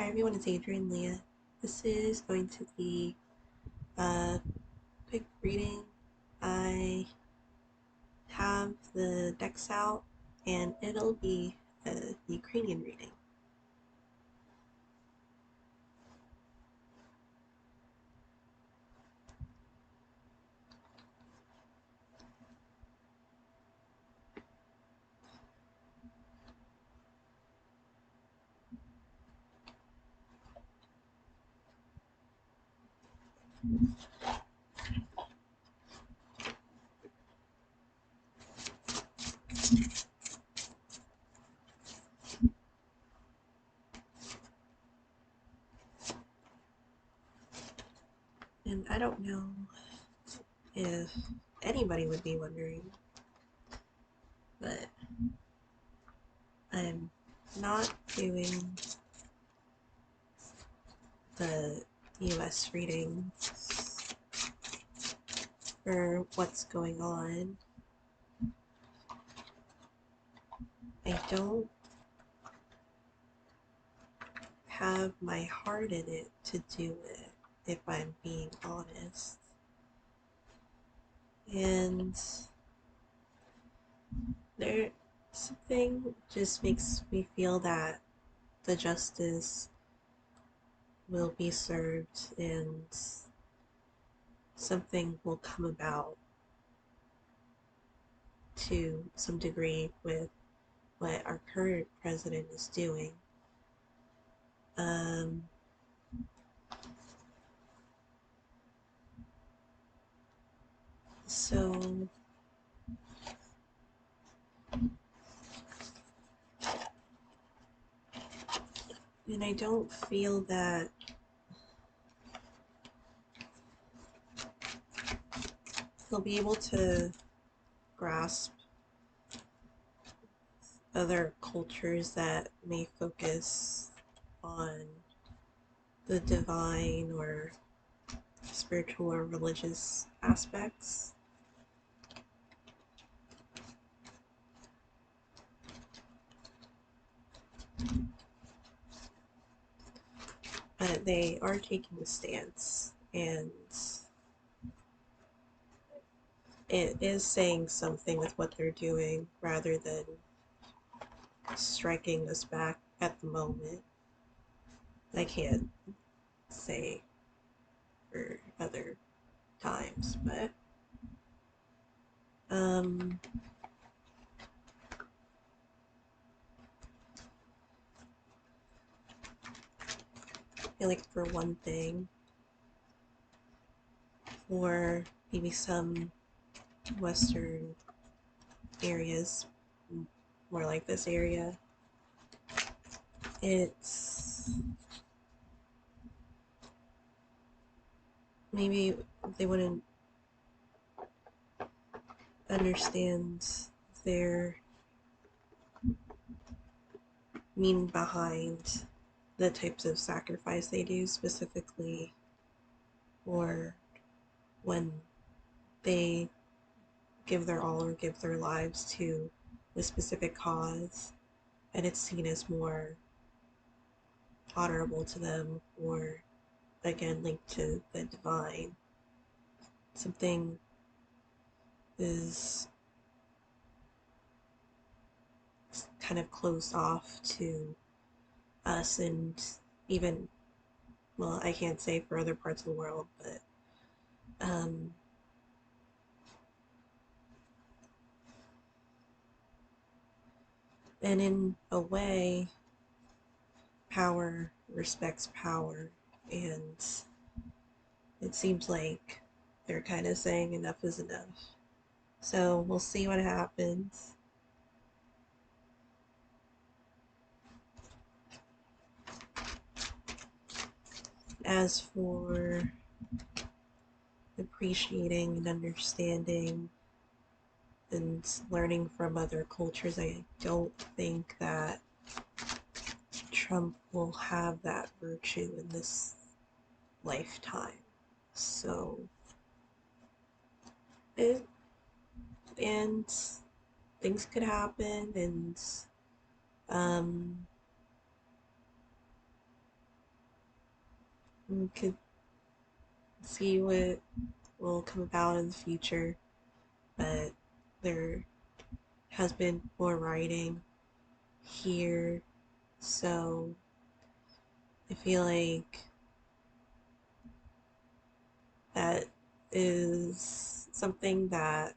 Hi everyone, it's Adrian Leah. This is going to be a quick reading. I have the decks out and it'll be a Ukrainian reading. And I don't know if anybody would be wondering, but I'm not doing the US reading for what's going on. I don't have my heart in it to do it, if I'm being honest. And there, something just makes me feel that the justice will be served and something will come about to some degree with what our current president is doing. Um, so, and I don't feel that he'll be able to grasp other cultures that may focus on the divine or spiritual or religious aspects. But they are taking a stance, and it is saying something with what they're doing rather than striking us back at the moment. I can't say for other times, but um, I feel like for one thing, for maybe some Western areas, more like this area, it's maybe they wouldn't understand their meaning behind the types of sacrifice they do, specifically or when they give their all or give their lives to a specific cause and it's seen as more honorable to them, or again linked to the divine. Something is kind of closed off to us, and even, well, I can't say for other parts of the world, but um, and in a way, power respects power, and it seems like they're kind of saying enough is enough. So we'll see what happens. As for appreciating and understanding and learning from other cultures, I don't think that Trump will have that virtue in this lifetime. So, it, and things could happen, and um, We could see what will come about in the future, but there has been more writing here, so I feel like that is something that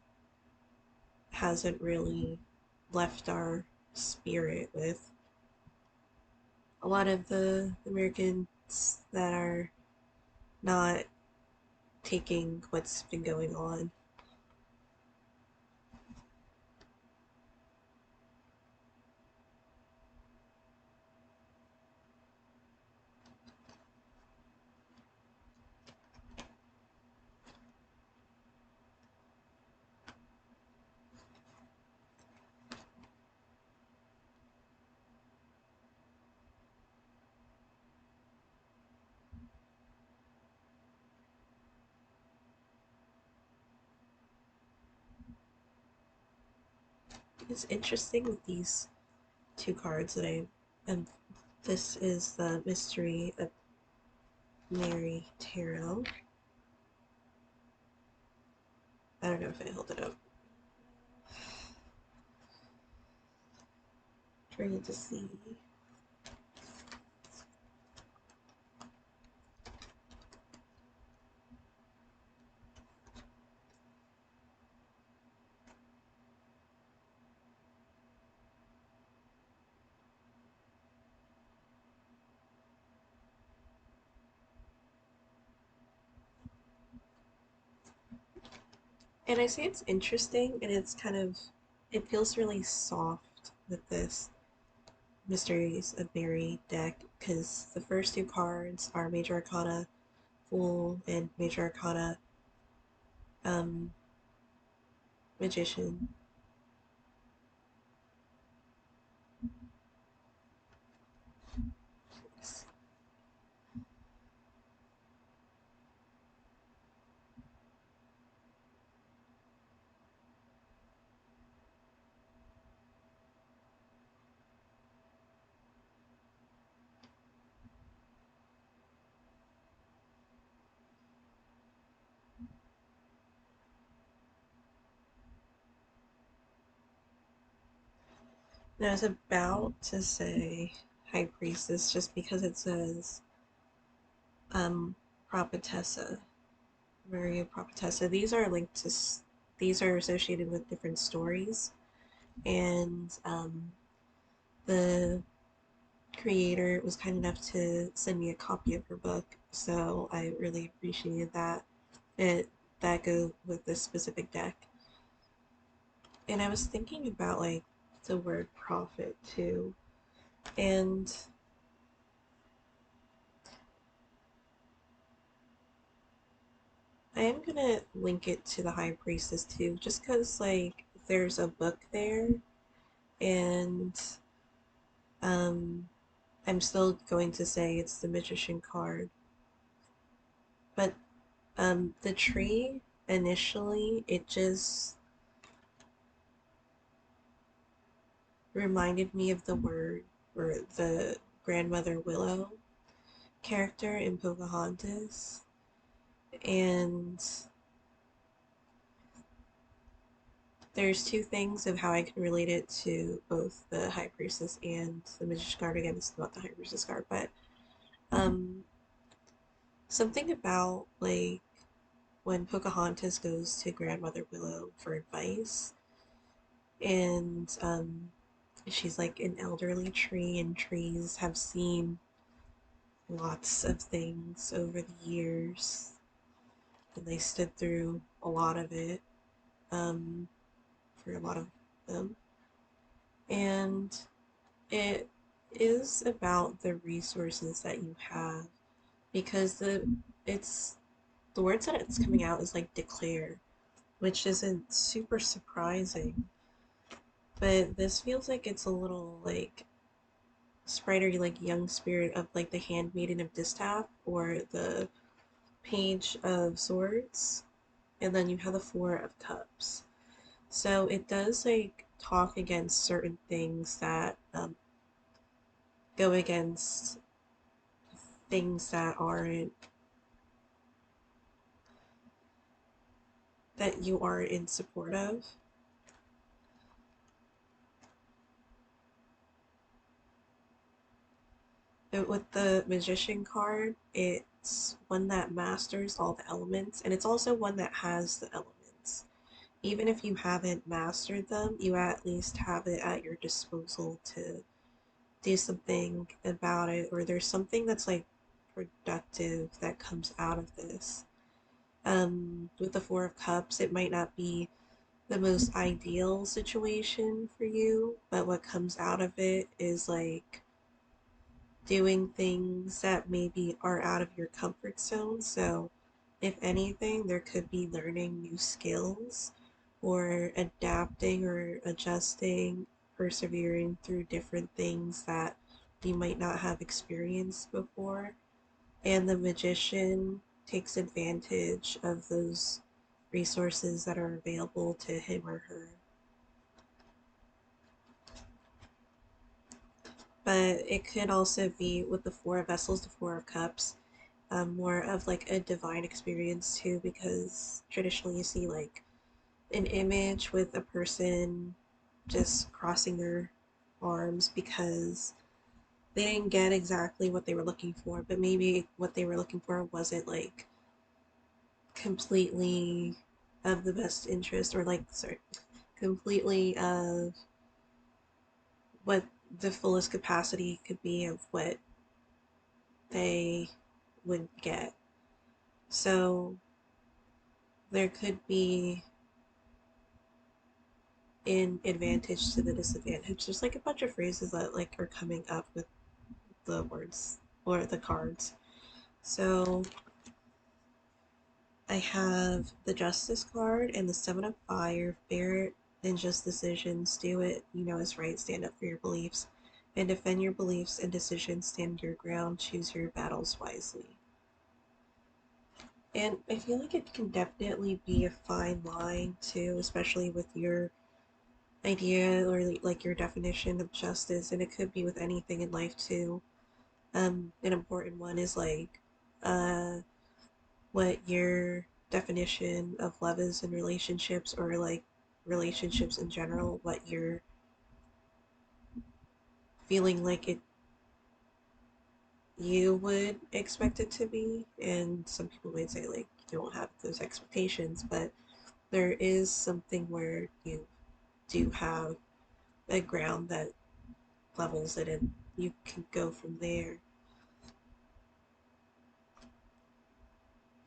hasn't really left our spirit with a lot of the Americans that are not taking what's been going on. It's interesting with these two cards that I and this is the Mystery of Mary Tarot. I don't know if I held it up. Trying to see. And I say it's interesting, and it's kind of, it feels really soft with this Mysteries of Mary deck, because the first two cards are Major Arcana Fool and Major Arcana um, Magician. And I was about to say High Priestess just because it says um, Prophetessa, Maria Prophetessa. These are linked to, these are associated with different stories, and the creator was kind enough to send me a copy of her book, so I really appreciated that. It that go with this specific deck. And I was thinking about like the word prophet too, and I am gonna link it to the High Priestess too, just because like there's a book there, and um, I'm still going to say it's the Magician card, but the tree initially it just reminded me of the word or the grandmother Willow character in Pocahontas, and there's two things of how I can relate it to both the High Priestess and the Magician card. Again, this is not the High Priestess card, but um, something about like when Pocahontas goes to Grandmother Willow for advice, and she's like an elderly tree, and trees have seen lots of things over the years, and they stood through a lot of it um, for a lot of them. And it is about the resources that you have because it's the words that it's coming out is like declare, which isn't super surprising, but this feels like it's a little like spriter like young spirit of like the handmaiden of distaff or the page of swords, and then you have the four of cups. So it does like talk against certain things that go against things that aren't that you aren't in support of. But with the Magician card, it's one that masters all the elements, and it's also one that has the elements. Even if you haven't mastered them, you at least have it at your disposal to do something about it, or there's something that's like productive that comes out of this. With the Four of Cups, it might not be the most ideal situation for you, but what comes out of it is like doing things that maybe are out of your comfort zone. So, if anything, there could be learning new skills or adapting or adjusting, persevering through different things that you might not have experienced before. And the magician takes advantage of those resources that are available to him or her. But it could also be with the Four of Vessels, the Four of Cups, more of like a divine experience too, because traditionally you see like an image with a person just crossing their arms because they didn't get exactly what they were looking for, but maybe what they were looking for wasn't like completely of the best interest, or like, sorry, completely of what the fullest capacity could be of what they would get. So there could be an advantage to the disadvantage. There's like a bunch of phrases that like are coming up with the words or the cards. So I have the Justice card and the Seven of Fire. Fair and just decisions. Do it. You know it's right. Stand up for your beliefs. And defend your beliefs and decisions. Stand your ground. Choose your battles wisely. And I feel like it can definitely be a fine line too, especially with your idea or like your definition of justice, and it could be with anything in life too. An important one is like uh what your definition of love is in relationships, or like relationships in general, what you're feeling like it you would expect it to be. And some people might say like you don't have those expectations, but there is something where you do have a ground that levels it, and you can go from there.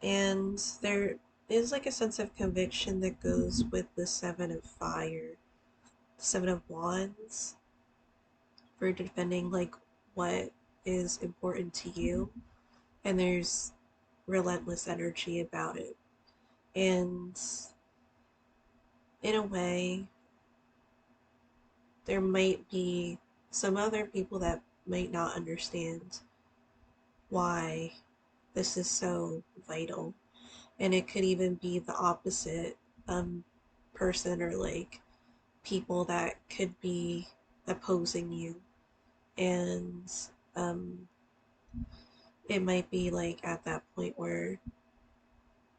And there is like a sense of conviction that goes with the Seven of Fire, Seven of Wands, for defending like what is important to you. And there's relentless energy about it. And in a way, there might be some other people that might not understand why this is so vital. And it could even be the opposite um, person, or like people that could be opposing you. And um, it might be like at that point where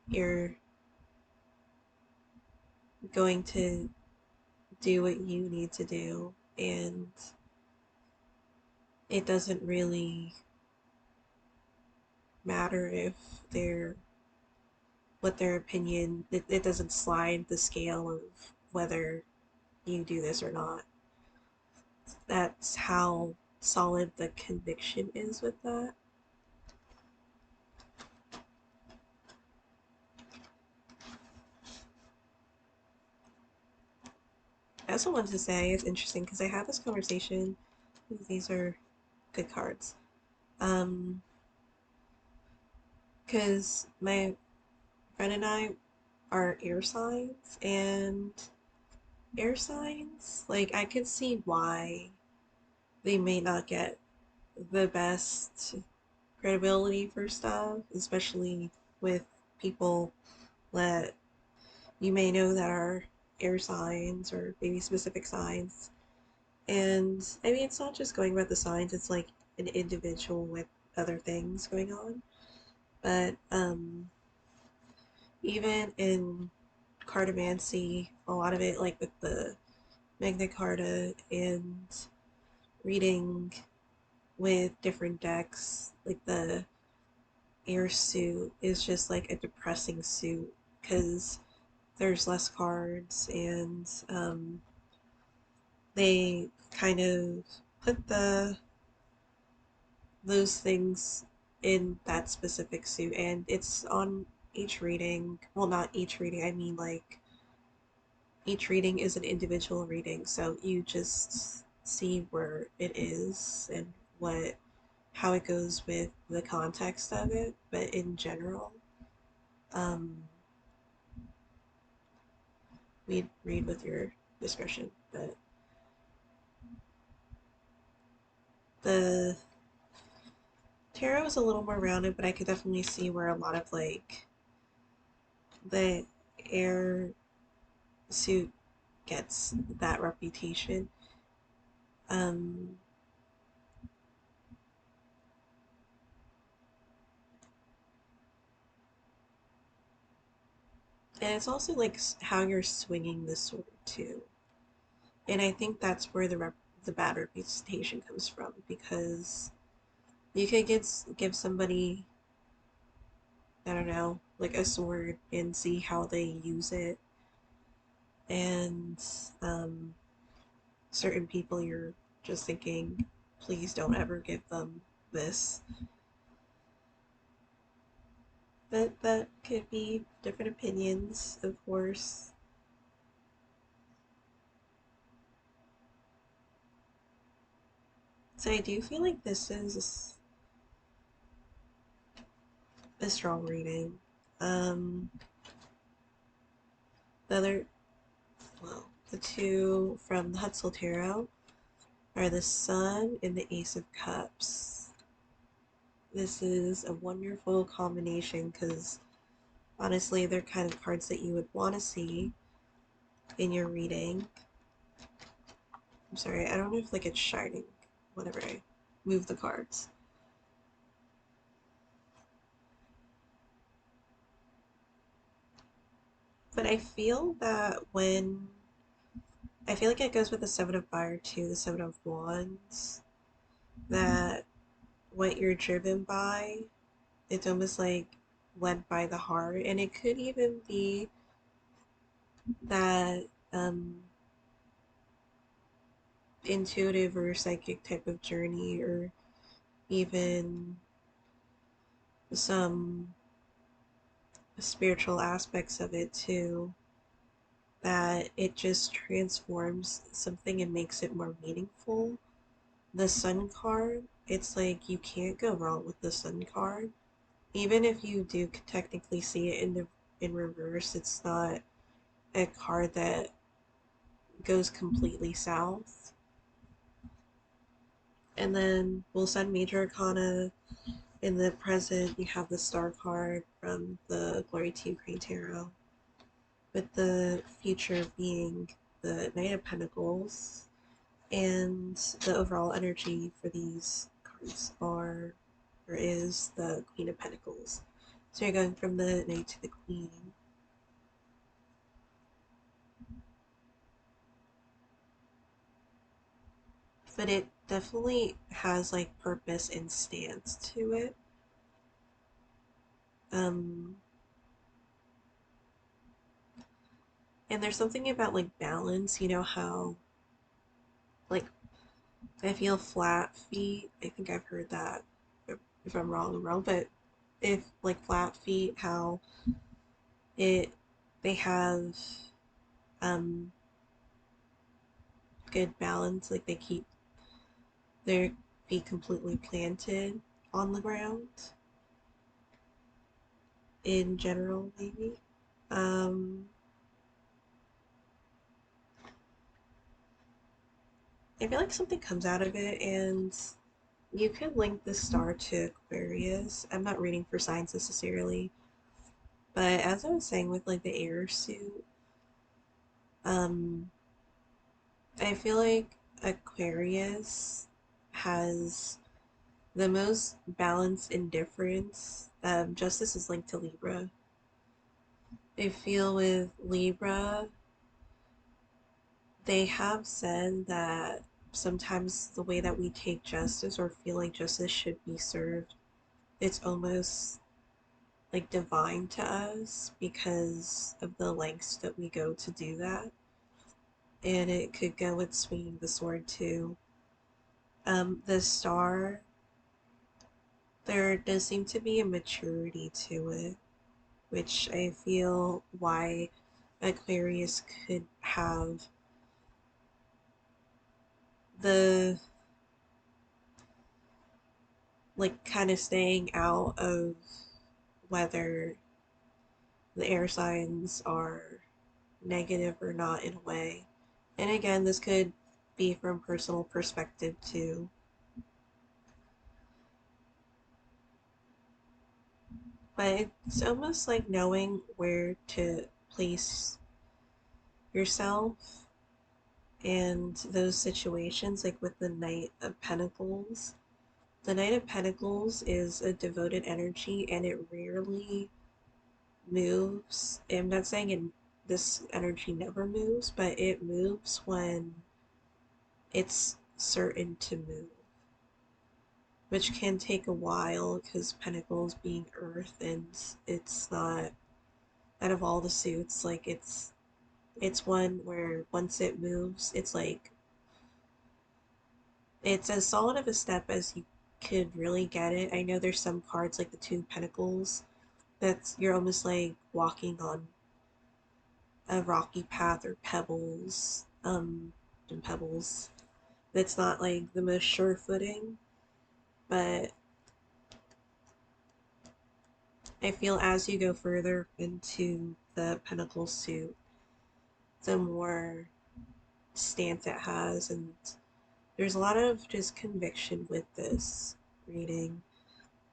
you're going to do what you need to do, and it doesn't really matter if they're what their opinion, it doesn't slide the scale of whether you do this or not. That's how solid the conviction is with that. I also wanted to say it's interesting because I had this conversation. These are good cards. Um, because my friend and I are air signs, and air signs, like, I could see why they may not get the best credibility for stuff, especially with people that you may know that are air signs or maybe specific signs. And I mean, it's not just going about the signs, it's like an individual with other things going on. But even in cartomancy, a lot of it, like with the Magna Carta and reading with different decks, like the air suit is just like a depressing suit because there's less cards and they kind of put those things in that specific suit and it's on each reading. Well, not each reading, I mean like each reading is an individual reading, so you just see where it is and what how it goes with the context of it. But in general, um, we read with your discretion. But the tarot is a little more rounded, but I could definitely see where a lot of like the air suit gets that reputation. Um, and it's also like how you're swinging the sword too. And I think that's where the bad reputation comes from because you could give somebody, I don't know, like a sword and see how they use it, and um, certain people you're just thinking, please don't ever give them this. But that could be different opinions, of course. So I do feel like this is a strong reading. Um, the other, well, the two from the Hutzel Tarot are the Sun and the Ace of Cups. This is a wonderful combination because honestly, they're kind of cards that you would want to see in your reading. I'm sorry, I don't know if like it's shining whenever I move the cards. But I feel that when I feel like it goes with the Seven of Fire too, the Seven of Wands, that what you're driven by, it's almost like led by the heart, and it could even be that intuitive or psychic type of journey, or even some spiritual aspects of it too, that it just transforms something and makes it more meaningful. The Sun card, it's like you can't go wrong with the Sun card. Even if you do technically see it in reverse, it's not a card that goes completely south. And then we'll send Major Arcana. In the present, you have the Star card from the Glory to Ukraine Tarot, with the future being the Knight of Pentacles, and the overall energy for these cards are or is the Queen of Pentacles. So you're going from the Knight to the Queen. But it definitely has like purpose and stance to it. Um, and there's something about like balance, you know how like I feel flat feet. I think I've heard that. If I'm wrong, I'm wrong. But if like flat feet, how it they have um good balance, like they keep their feet completely planted on the ground in general, maybe. Um, I feel like something comes out of it, and you could link the star to Aquarius. I'm not reading for signs necessarily, but as I was saying with like the air suit, um, I feel like Aquarius has The most balanced indifference, justice is linked to Libra. I feel with Libra, they have said that sometimes the way that we take justice or feel like justice should be served, it's almost like divine to us because of the lengths that we go to do that. And it could go with swinging the sword too. The star, there does seem to be a maturity to it, which I feel why Aquarius could have the like kind of staying out of whether the air signs are negative or not in a way. And again, this could be from personal perspective too. But it's almost like knowing where to place yourself and those situations, like with the Knight of Pentacles. The Knight of Pentacles is a devoted energy and it rarely moves. I'm not saying this energy never moves, but it moves when it's certain to move, which can take a while because Pentacles being Earth and it's not out of all the suits, like it's one where once it moves, it's like it's as solid of a step as you could really get it. I know there's some cards like the Two of Pentacles that's you're almost like walking on a rocky path or pebbles, and pebbles. That's not like the most sure footing, but I feel as you go further into the Pentacle suit, the more stance it has, and there's a lot of just conviction with this reading.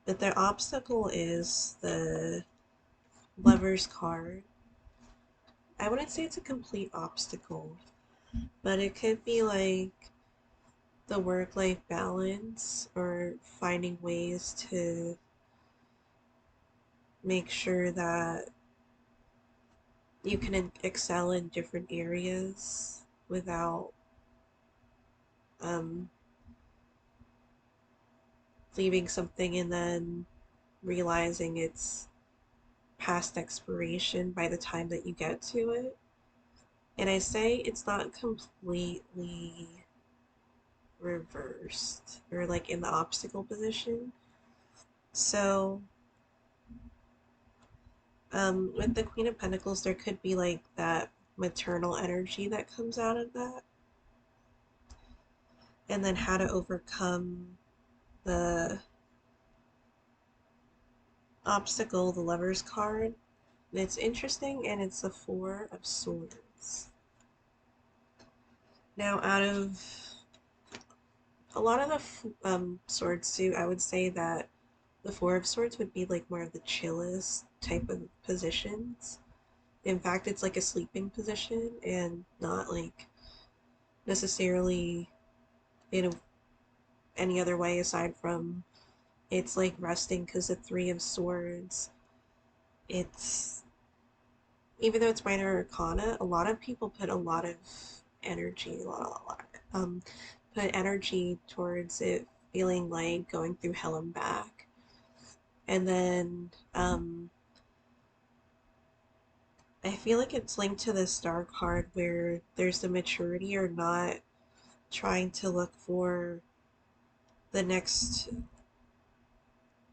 But the obstacle is the Lover's card. I wouldn't say it's a complete obstacle, but it could be like the work life balance or finding ways to make sure that you can excel in different areas without um, leaving something and then realizing it's past expiration by the time that you get to it. And I say it's not completely reversed or like in the obstacle position. So, with the Queen of Pentacles, there could be like that maternal energy that comes out of that, and then how to overcome the obstacle, the Lover's card. It's interesting, and it's the Four of Swords. Now, out of a lot of the swords suit, I would say that the Four of Swords would be like more of the chillest type of positions. In fact, it's like a sleeping position and not like necessarily in any other way aside from it's like resting because the Three of Swords, it's even though it's minor arcana, a lot of people put a lot of energy, put energy towards it feeling like going through hell and back. And then I feel like it's linked to the Star card where there's the maturity or not trying to look for the next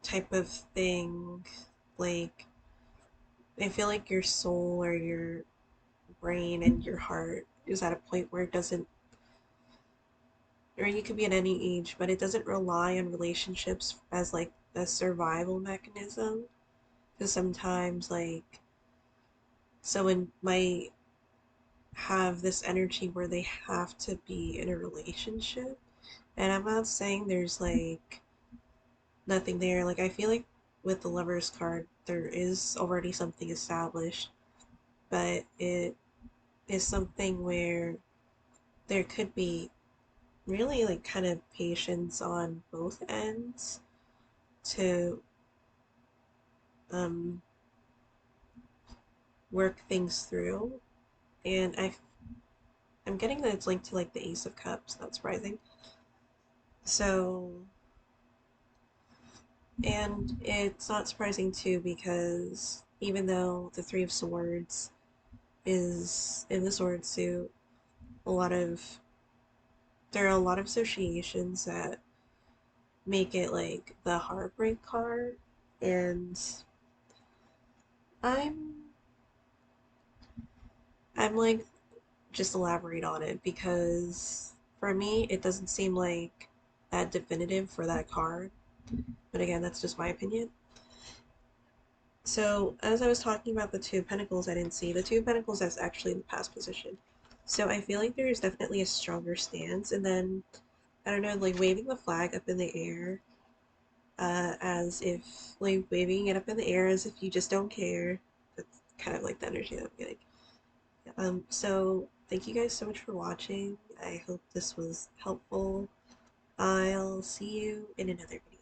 type of thing. Like, I feel like your soul or your brain and your heart is at a point where it doesn't, or you could be at any age, but it doesn't rely on relationships as like a survival mechanism. Because sometimes, like, someone might have this energy where they have to be in a relationship. And I'm not saying there's like nothing there. Like, I feel like with the Lover's card, there is already something established, but it is something where there could be really like kind of patience on both ends to um, work things through. And I'm getting that it's linked to like the Ace of Cups. Not surprising. So, and it's not surprising too because even though the Three of Swords is in the sword suit, a lot of there are a lot of associations that make it like the heartbreak card, and I'm I'm like just elaborate on it because for me it doesn't seem like that definitive for that card. But again, that's just my opinion. So as I was talking about the Two of Pentacles, I didn't see the Two of Pentacles as actually in the past position. So I feel like there's definitely a stronger stance, and then I don't know, like waving the flag up in the air, as if like waving it up in the air as if you just don't care. That's kind of like the energy that I'm getting. So thank you guys so much for watching. I hope this was helpful. I'll see you in another video.